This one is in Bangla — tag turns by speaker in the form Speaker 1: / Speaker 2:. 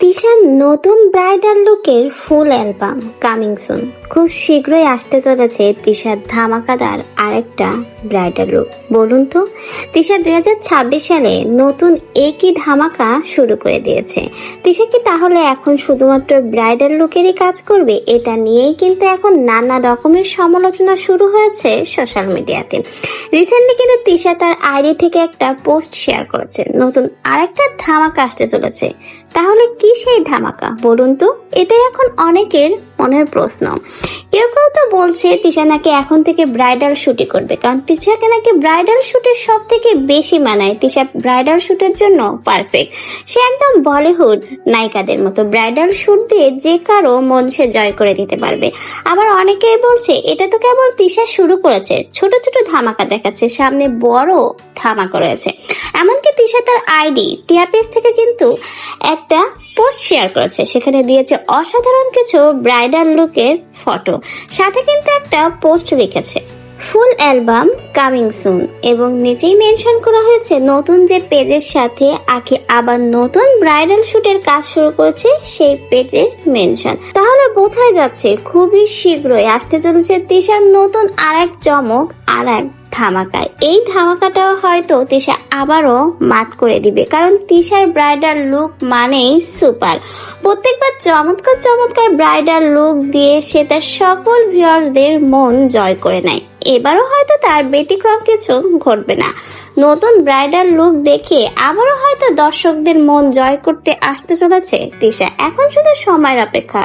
Speaker 1: তিশার নতুন ব্রাইডাল লুকের ফুল অ্যালবাম কামিং সুন। খুব শীঘ্রই আসতে চলেছে তিশার ধামাকাদার আরেকটা ব্রাইডাল লুক। বলুন তো, তিশা 2026 সালে নতুন একই ধামাকা শুরু করে দিয়েছে। তিশা কি তাহলে এখন শুধুমাত্র ব্রাইডাল লুকেরই কাজ করবে? এটা নিয়েই কিন্তু এখন নানা রকমের সমালোচনা শুরু হয়েছে সোশ্যাল মিডিয়াতে। রিসেন্টলি কিন্তু তিশা তার আইডি থেকে একটা পোস্ট শেয়ার করেছে, নতুন আরেকটা ধামাকা আসতে চলেছে। তাহলে কি সেই ধামাকা বলুন তো? এটাই এখন অনেকের মনের প্রশ্ন। কেউ কেউ তো বলছে তিশা নাকি এখন থেকে ব্রাইডাল শুটই করবে, কারণ তিশাকে নাকি ব্রাইডাল শুটের সব থেকে বেশি মানায়। তিশা ব্রাইডাল শুটের জন্য পারফেক্ট। সে একদম বলিউড নায়িকাদের মতো ব্রাইডাল শুট দিয়ে যে কারো মন সে জয় করে দিতে পারবে। আবার অনেকেই বলছে এটা তো কেবল তিশা শুরু করেছে, ছোট ছোট ধামাকা দেখাচ্ছে, সামনে বড় ধামাকা রয়েছে। এমনকি তিশা তার আইডি টিয়া পেজ থেকে কিন্তু একটা পোস্ট শেয়ার করেছে, সেখানে দিয়েছে অসাধারণ কিছু ব্রাইডাল লুকের ফটো, সাথে কিন্তু একটা পোস্ট লিখেছে ফুল অ্যালবাম কামিং সুন, এবং নিচেই মেনশন করা হয়েছে নতুন যে পেজের সাথে আখি আবার নতুন ব্রাইডাল শুটের কাজ শুরু করেছে সেই পেজের মেনশন। তাহলে বোঝাই যাচ্ছে খুবই শীঘ্রই আসতে চলেছে তিশার নতুন আরেক চমক, আরেক ধামাকায়। এই ধামাকাটাও হয়তো তিশা আবারও মাত করে দিবে, কারণ তিশার ব্রাইডাল লুক মানেই সুপার। প্রত্যেকবার চমৎকার চমৎকার ব্রাইডাল লুক দিয়ে সে তার সকল ভিউয়ার্সদের মন জয় করে নেয়। এবারও হয়তো তার ব্যতিক্রম কিছু ঘটবে না। নতুন ব্রাইডাল লুক দেখে আবারও হয়তো দর্শকদের মন জয় করতে আসতে চলেছে তিশা। এখন শুধু সময়ের অপেক্ষা।